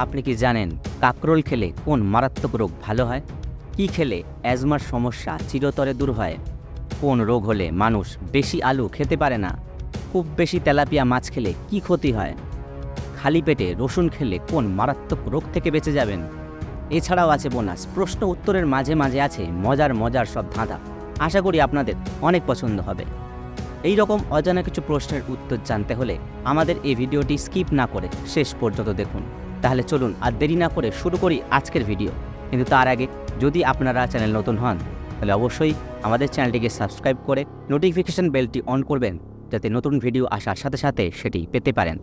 আপনি কি জানেন কাকরোল খেলে কোন মারাত্মক রোগ ভালো হয়? কি খেলে অ্যাজমার সমস্যা চিরতরে দূর হয়? কোন রোগ হলে মানুষ বেশি আলু খেতে পারে না? খুব বেশি তেলাপিয়া মাছ খেলে কি ক্ষতি হয়? খালি পেটে রসুন খেলে কোন মারাত্মক রোগ থেকে বেঁচে যাবেন? এছাড়াও আছে বোনাস, প্রশ্ন উত্তরের মাঝে মাঝে আছে মজার সব ধাঁধা। আশা করি আপনাদের অনেক পছন্দ হবে। এই রকম অজানা কিছু প্রশ্নের উত্তর জানতে হলে আমাদের এই ভিডিওটি স্কিপ না করে শেষ পর্যন্ত দেখুন। তাহলে চলুন আর দেরি না করে শুরু করি আজকের ভিডিও। কিন্তু তার আগে যদি আপনারা চ্যানেল নতুন হন তাহলে অবশ্যই আমাদের চ্যানেলটিকে সাবস্ক্রাইব করে নোটিফিকেশন বেলটি অন করবেন, যাতে নতুন ভিডিও আসার সাথে সাথে সেটি পেতে পারেন।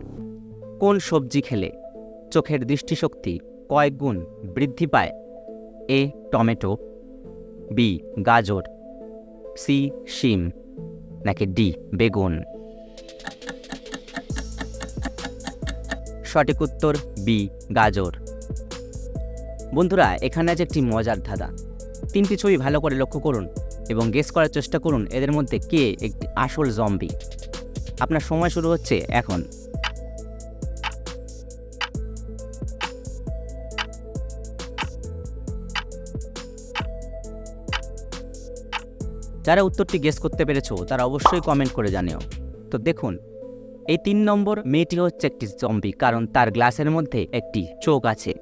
কোন সবজি খেলে চোখের দৃষ্টিশক্তি কয়েক গুণ বৃদ্ধি পায়? এ টমেটো, বি গাজর, সি শিম, নাকি ডি বেগুন? সঠিক উত্তর বি গাজর। বন্ধুরা, এখানে আছে একটি মজার ধাঁধা। তিনটি ছবি ভালো করে লক্ষ্য করুন এবং গেস করার চেষ্টা করুন এদের মধ্যে কে একটি আসল জম্বি। আপনার সময় শুরু হচ্ছে এখন। যারা উত্তরটি গেস করতে পেরেছো তারা অবশ্যই কমেন্ট করে জানিও। তো দেখুন, এই 3 নম্বর মেয়েটি হচ্ছে একটি জম্বি, কারণ তার গ্লাসের মধ্যে একটি চোখ আছে।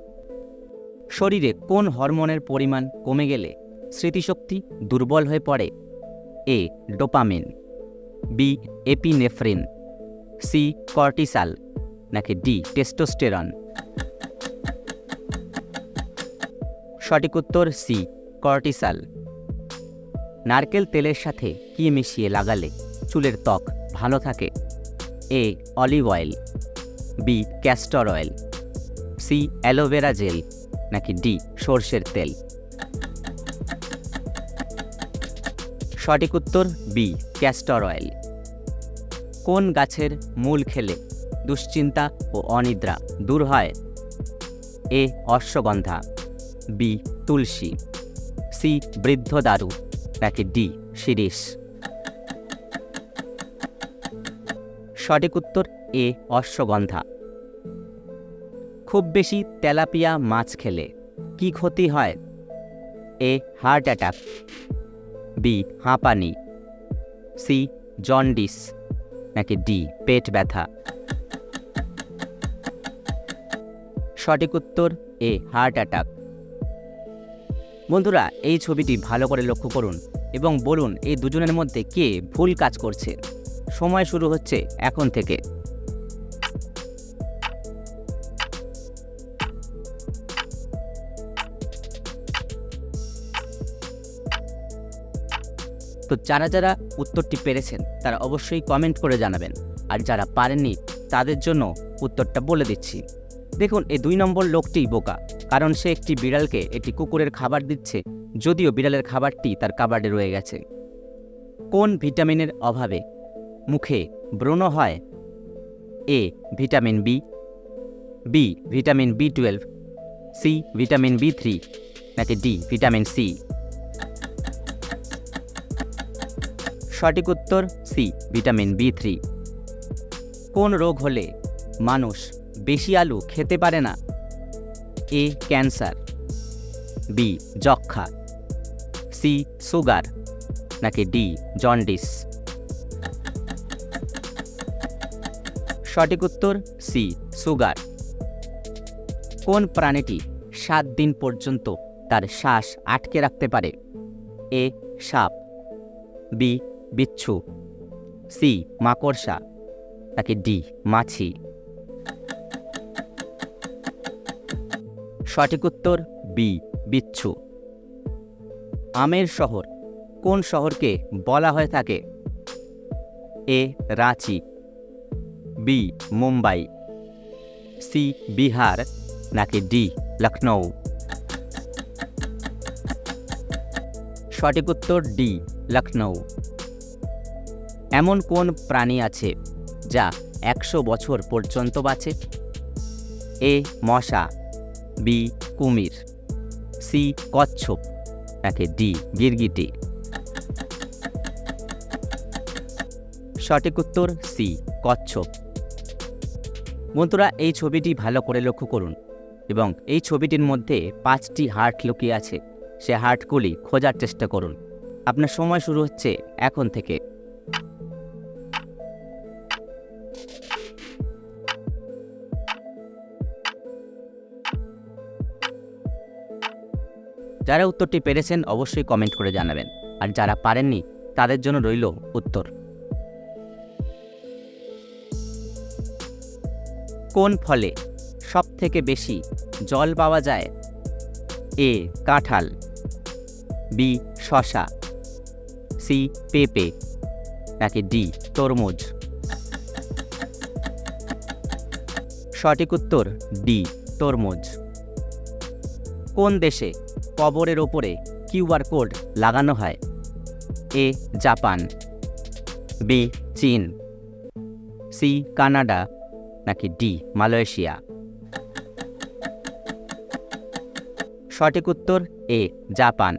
শরীরে কোন হরমোনের পরিমাণ কমে গেলে স্মৃতিশক্তি দুর্বল হয়ে পড়ে? এ ডোপামিন, বি এপিনেফ্রিন, সি কর্টিসাল, নাকি ডি টেস্টোস্টেরন? সঠিক উত্তর সি কর্টিসাল। নারকেল তেলের সাথে কি মিশিয়ে লাগালে চুলের ত্বক ভালো থাকে? A olive oil, B castor oil, C aloe vera gel, নাকি ডি সর্ষের তেল? সঠিক উত্তর বি ক্যাস্টর অয়েল। কোন গাছের মূল খেলে দুশ্চিন্তা ও অনিদ্রা দূর হয়? এ অশ্বগন্ধা, বি তুলসী, সি বৃদ্ধদারু, নাকি ডি শিরীষ? সঠিক উত্তর এ অশ্বগন্ধা। খুব বেশি তেলাপিয়া মাছ খেলে কি ক্ষতি হয়? এ হার্ট অ্যাটাক, বি হাঁপানি, সি জন্ডিস, নাকি ডি পেট ব্যথা? সঠিক উত্তর এ হার্ট অ্যাটাক। বন্ধুরা, এই ছবিটি ভালো করে লক্ষ্য করুন এবং বলুন এই দুজনের মধ্যে কে ভুল কাজ করছে। সময় শুরু হচ্ছে এখন থেকে। তো যারা উত্তরটি পেরেছেন তারা অবশ্যই কমেন্ট করে জানাবেন, আর যারা পারেননি তাদের জন্য উত্তরটা বলে দিচ্ছি। দেখুন, এই 2 নম্বর লোকটিই বোকা, কারণ সে একটি বিড়ালকে একটি কুকুরের খাবার দিচ্ছে, যদিও বিড়ালের খাবারটি তার কাবার্ডে রয়ে গেছে। কোন ভিটামিনের অভাবে মুখে ব্রণ হয়? A vitamin B, B vitamin B12, C vitamin B3, নাকি ডি ভিটামিন সি? সঠিক উত্তর সি ভিটামিন B3। কোন রোগ হলে মানুষ বেশি আলু খেতে পারে না? এ ক্যান্সার, বি যক্ষা, সি সুগার, নাকি ডি জন্ডিস? সঠিক উত্তর সি সুগার। কোন প্রাণীটি 7 দিন পর্যন্ত তার শ্বাস আটকে রাখতে পারে? এ সাপ, বি বিচ্ছু, সি মাকড়সা, নাকি ডি মাছি? সঠিক উত্তর বি বিচ্ছু। আমের শহর কোন শহরকে বলা হয়ে থাকে? এ রাঁচি, বি মুম্বাই, সি বিহার, নাকি ডি লখনৌ? সঠিক উত্তর ডি লখনৌ। এমন কোন প্রাণী আছে যা 100 বছর পর্যন্ত বাঁচে? এ মশা, বি কুমির, সি কচ্ছপ, নাকি ডি গিরগিটি? সঠিক উত্তর সি কচ্ছপ। বন্ধুরা, এই ছবিটি ভালো করে লক্ষ্য করুন এবং এই ছবিটির মধ্যে 5টি হার্ট লুকিয়ে আছে। সে হার্টগুলি খোঁজার চেষ্টা করুন। আপনার সময় শুরু হচ্ছে এখন থেকে। যারা উত্তরটি পেরেছেন অবশ্যই কমেন্ট করে জানাবেন, আর যারা পারেননি তাদের জন্য রইল উত্তর। কোন ফলে সবথেকে বেশি জল পাওয়া যায়? এ কাঁঠাল, বি শসা, সি পেঁপে, নাকি ডি তরমুজ? সঠিক উত্তর ডি তরমুজ। কোন দেশে কবরের ওপরে কিউআর কোড লাগানো হয়? এ জাপান, বি চীন, সি কানাডা, নাকি ডি মালয়েশিয়া? সঠিক উত্তর এ জাপান।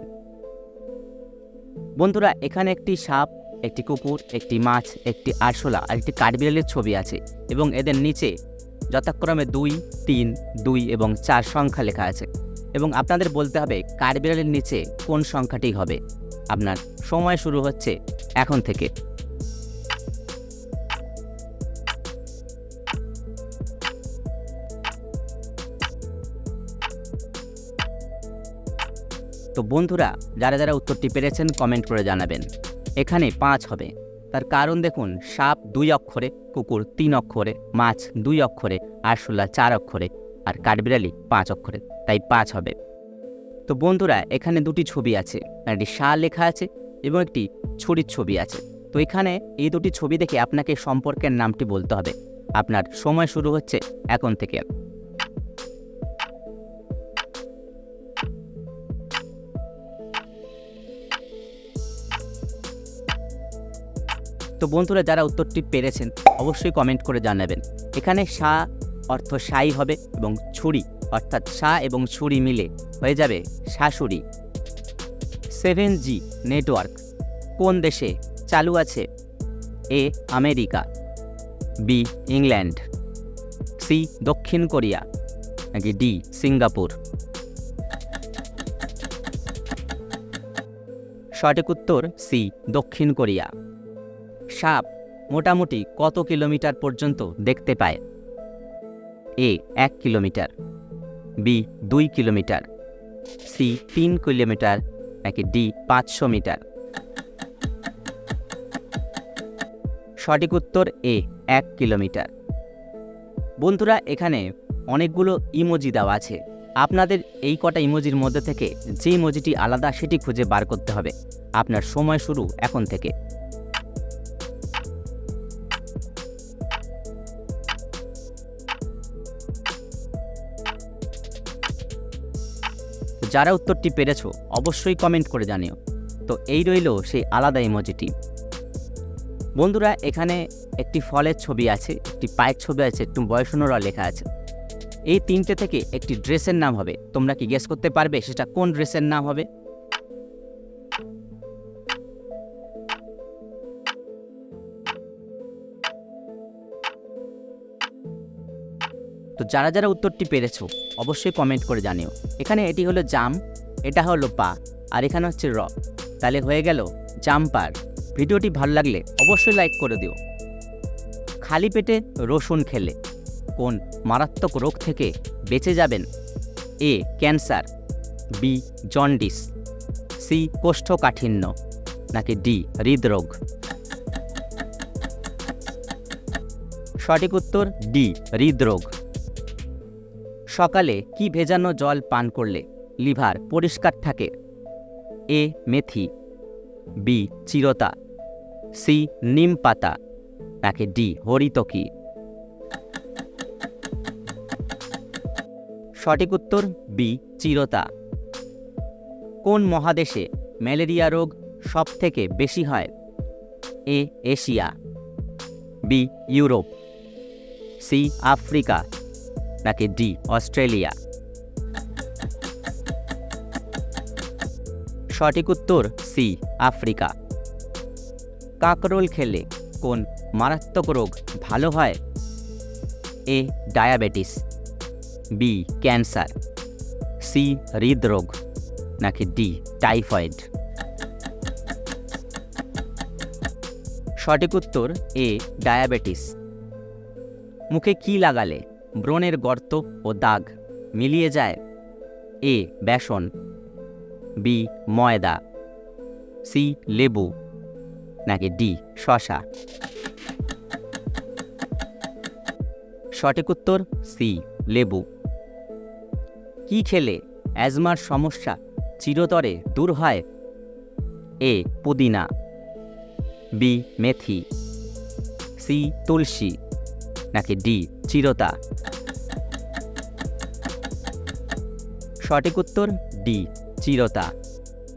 বন্ধুরা, এখানে একটি সাপ, একটি কুকুর, একটি মাছ, একটি আরশোলা আর একটি কাঠবিড়ালির ছবি আছে এবং এদের নিচে যথাক্রমে 2, 3, 2 এবং 4 সংখ্যা লেখা আছে এবং আপনাদের বলতে হবে কাঠবিড়ালির নিচে কোন সংখ্যাটি হবে। আপনার সময় শুরু হচ্ছে এখন থেকে। তো বন্ধুরা, যারা যারা উত্তরটি পেরেছেন কমেন্ট করে জানাবেন। এখানে 5 হবে, তার কারণ দেখুন, সাপ 2 অক্ষরে, কুকুর 3 অক্ষরে, মাছ 2 অক্ষরে, আরশোলা 4 অক্ষরে আর কাঠবিড়ালি 5 অক্ষরে, তাই 5 হবে। তো বন্ধুরা, এখানে 2টি ছবি আছে, একটি সা লেখা আছে এবং একটি ছুরির ছবি আছে। তো এখানে এই 2টি ছবি দেখে আপনাকে সম্পর্কের নামটি বলতে হবে। আপনার সময় শুরু হচ্ছে এখন থেকে। তো বন্ধুরা, যারা উত্তরটি পেরেছেন অবশ্যই কমেন্ট করে জানাবেন। এখানে সা অর্থ সাই হবে এবং ছুরি অর্থাৎ সা এবং ছুরি মিলে হয়ে যাবে শাশুড়ি। 7G নেটওয়ার্ক কোন দেশে চালু আছে? A America, B England, C দক্ষিণ কোরিয়া, নাকি ডি সিঙ্গাপুর? সঠিক উত্তর সি দক্ষিণ কোরিয়া। সাপ মোটামুটি কত কিলোমিটার পর্যন্ত দেখতে পায়? A 1 kilometre, B 2 kilometre, C 3 kilometre, নাকি ডি 500 মিটার? সঠিক উত্তর এ 1 কিলোমিটার। বন্ধুরা, এখানে অনেকগুলো ইমোজি দেওয়া আছে। আপনাদের এই কটা ইমোজির মধ্যে থেকে যে ইমোজিটি আলাদা সেটি খুঁজে বার করতে হবে। আপনার সময় শুরু এখন থেকে। যারা উত্তরটি পেরেছো অবশ্যই কমেন্ট করে জানিও। তো এই রইল সেই আলাদা ইমোজিটি। বন্ধুরা, এখানে একটি ফলের ছবি আছে, একটি পায়ের ছবি আছে, একটু বয়সনরা লেখা আছে। এই 3টে থেকে একটি ড্রেসের নাম হবে। তোমরা কি গেস করতে পারবে সেটা কোন ড্রেসের নাম হবে? তো যারা যারা উত্তরটি পেরেছো অবশ্যই কমেন্ট করে জানিও। এখানে এটি হলো জাম, এটা হলো পা, আর এখানে হচ্ছে র, তাহলে হয়ে গেল জাম্পার। ভিডিওটি ভালো লাগলে অবশ্যই লাইক করে দিও। খালি পেটে রসুন খেলে কোন মারাত্মক রোগ থেকে বেঁচে যাবেন? A cancer, B jaundice, C কোষ্ঠকাঠিন্য, নাকি ডি হৃদরোগ? সঠিক উত্তর ডি হৃদরোগ। সকালে কি ভেজানো জল পান করলে লিভার পরিষ্কার থাকে? এ মেথি, বি চিরতা, সি নিম পাতা, নাকি ডি হরিতকি? সঠিক উত্তর বি চিরতা। কোন মহাদেশে ম্যালেরিয়া রোগ সবথেকে বেশি হয়? A Asia, B Europe, C Africa, নাকি ডি অস্ট্রেলিয়া? সঠিক উত্তর সি আফ্রিকা। কাকরোল খেলে কোন মারাত্মক রোগ ভালো হয়? A diabetes, B cancer, C হৃদরোগ, নাকি ডি টাইফয়েড? সঠিক উত্তর এ ডায়াবেটিস। মুখে কি লাগালে ব্রণের গর্ত ও দাগ মিলিয়ে যায়? এ বেসন, বি ময়দা, সি লেবু, নাকি ডি শসা? সঠিক উত্তর সি লেবু। কি খেলে অ্যাজমার সমস্যা চিরতরে দূর হয়? এ পুদিনা, বি মেথি, সি তুলসী, নাকি ডি চিরতা? সঠিক উত্তর ডি চিরতা।